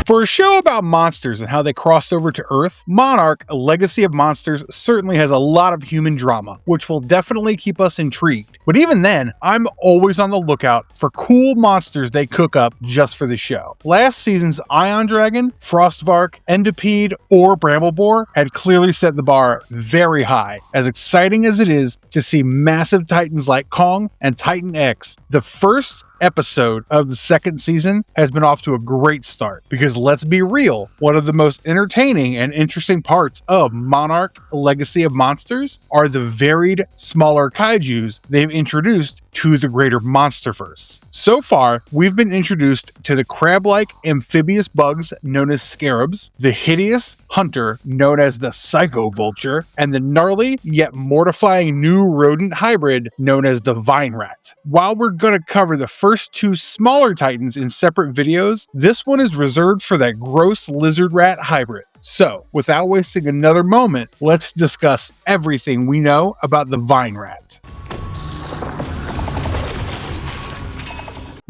For a show about monsters and how they crossed over to Earth, Monarch, A Legacy of Monsters certainly has a lot of human drama, which will definitely keep us intrigued. But even then, I'm always on the lookout for cool monsters they cook up just for the show. Last season's Ion Dragon, Frost Vark, Endopede, or Bramble-boar had clearly set the bar very high, as exciting as it is to see massive titans like Kong and Titan X. The first episode of the second season has been off to a great start, because let's be real, one of the most entertaining and interesting parts of Monarch, A Legacy of Monsters are the varied, smaller kaijus they've introduced to the greater Monsterverse. So far, we've been introduced to the crab-like amphibious bugs known as Scarabs, the hideous hunter known as the Psychovulture, and the gnarly yet mortifying new rodent hybrid known as the Vinerat. While we're going to cover the first two smaller titans in separate videos, this one is reserved for that gross lizard rat hybrid. So, without wasting another moment, let's discuss everything we know about the Vinerat.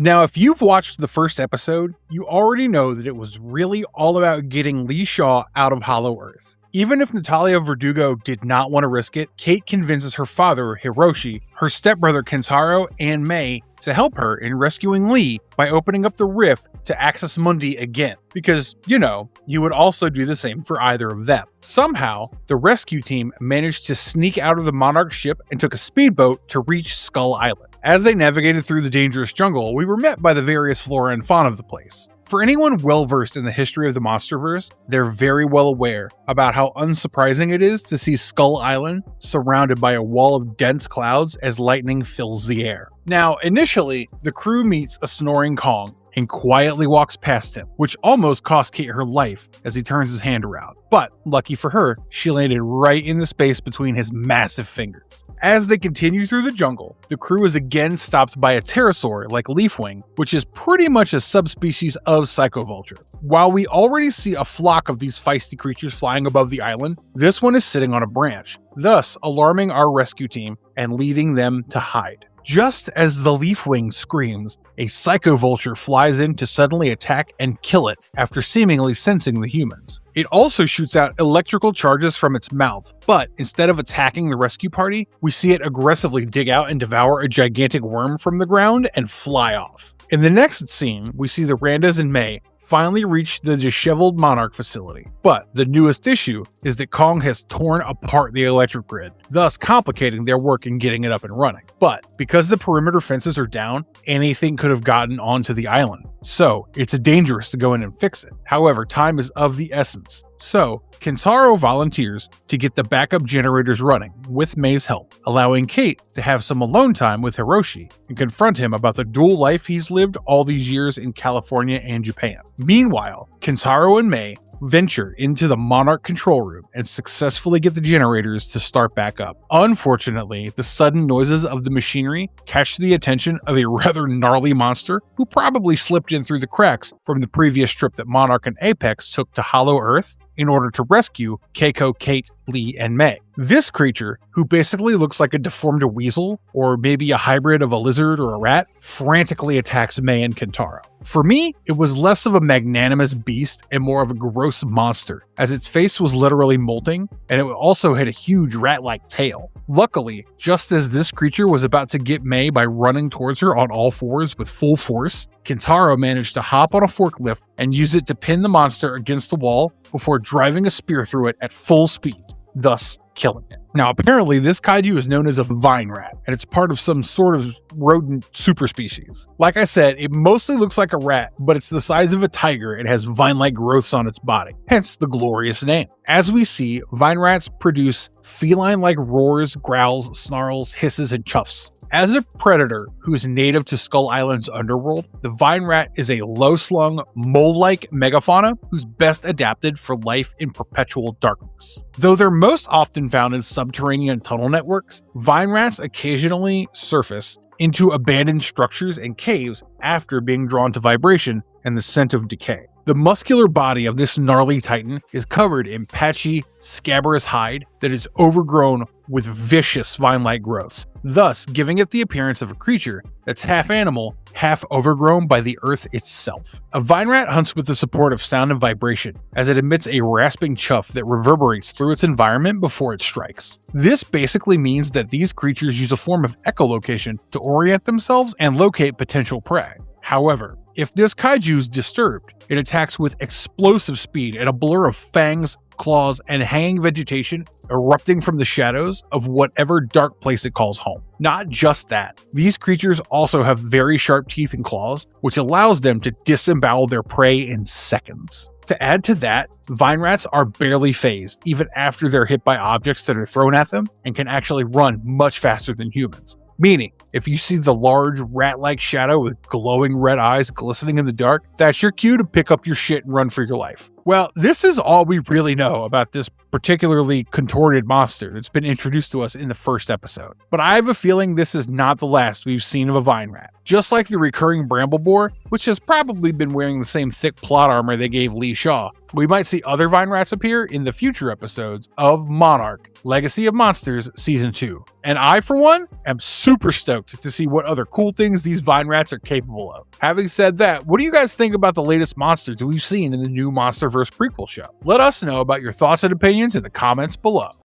Now, if you've watched the first episode, you already know that it was really all about getting Lee Shaw out of Hollow Earth. Even if Natalia Verdugo did not want to risk it, Kate convinces her father, Hiroshi, her stepbrother Kentaro, and Mei to help her in rescuing Lee by opening up the rift to Axis Mundi again. Because, you would also do the same for either of them. Somehow, the rescue team managed to sneak out of the Monarch ship and took a speedboat to reach Skull Island. As they navigated through the dangerous jungle, we were met by the various flora and fauna of the place. For anyone well-versed in the history of the Monsterverse, they're very well aware about how unsurprising it is to see Skull Island surrounded by a wall of dense clouds as lightning fills the air. Now, initially, the crew meets a snoring Kong and quietly walks past him, which almost cost Kate her life as he turns his hand around. But, lucky for her, she landed right in the space between his massive fingers. As they continue through the jungle, the crew is again stopped by a pterosaur like Leafwing, which is pretty much a subspecies of Psychovulture. While we already see a flock of these feisty creatures flying above the island, this one is sitting on a branch, thus alarming our rescue team and leading them to hide. Just as the Leafwing screams, a Psychovulture flies in to suddenly attack and kill it after seemingly sensing the humans. It also shoots out electrical charges from its mouth, but instead of attacking the rescue party, we see it aggressively dig out and devour a gigantic worm from the ground and fly off. In the next scene, we see the Randas and Mei finally reach the disheveled Monarch facility. But the newest issue is that Kong has torn apart the electric grid, thus complicating their work in getting it up and running. But because the perimeter fences are down, anything could have gotten onto the island. So it's dangerous to go in and fix it. However, time is of the essence. So Kentaro volunteers to get the backup generators running with Mei's help, allowing Kate to have some alone time with Hiroshi and confront him about the dual life he's lived all these years in California and Japan. Meanwhile, Kentaro and Mei venture into the Monarch control room and successfully get the generators to start back up. Unfortunately, the sudden noises of the machinery catch the attention of a rather gnarly monster who probably slipped in through the cracks from the previous trip that Monarch and Apex took to Hollow Earth in order to rescue Keiko, Kate, Lee, and Mei. This creature, who basically looks like a deformed weasel, or maybe a hybrid of a lizard or a rat, frantically attacks Mei and Kentaro. For me, it was less of a magnanimous beast and more of a gross monster, as its face was literally molting, and it also had a huge rat-like tail. Luckily, just as this creature was about to get Mei by running towards her on all fours with full force, Kentaro managed to hop on a forklift and use it to pin the monster against the wall before driving a spear through it at full speed, thus killing it. Now, apparently, this kaiju is known as a Vinerat, and it's part of some sort of rodent superspecies. Like I said, it mostly looks like a rat, but it's the size of a tiger and has vine-like growths on its body, hence the glorious name. As we see, Vinerats produce feline-like roars, growls, snarls, hisses, and chuffs. As a predator who is native to Skull Island's underworld, the Vinerat is a low-slung, mole-like megafauna who's best adapted for life in perpetual darkness. Though they're most often found in subterranean tunnel networks, Vinerats occasionally surface into abandoned structures and caves after being drawn to vibration and the scent of decay. The muscular body of this gnarly titan is covered in patchy, scabrous hide that is overgrown with vicious vine-like growths, thus giving it the appearance of a creature that's half animal, half overgrown by the earth itself. A Vinerat hunts with the support of sound and vibration, as it emits a rasping chuff that reverberates through its environment before it strikes. This basically means that these creatures use a form of echolocation to orient themselves and locate potential prey. However, if this kaiju is disturbed, it attacks with explosive speed and a blur of fangs, claws, and hanging vegetation erupting from the shadows of whatever dark place it calls home. Not just that, these creatures also have very sharp teeth and claws, which allows them to disembowel their prey in seconds. To add to that, Vinerats are barely phased, even after they're hit by objects that are thrown at them, and can actually run much faster than humans. Meaning, if you see the large rat-like shadow with glowing red eyes glistening in the dark, that's your cue to pick up your shit and run for your life. Well, this is all we really know about this particularly contorted monster that's been introduced to us in the first episode. But I have a feeling this is not the last we've seen of a Vinerat. Just like the recurring Bramble-boar, which has probably been wearing the same thick plot armor they gave Lee Shaw, we might see other Vinerats appear in the future episodes of Monarch, Legacy of Monsters Season 2. And I, for one, am super stoked to see what other cool things these Vinerats are capable of. Having said that, what do you guys think about the latest monsters we've seen in the new Monsterverse prequel show? Let us know about your thoughts and opinions in the comments below.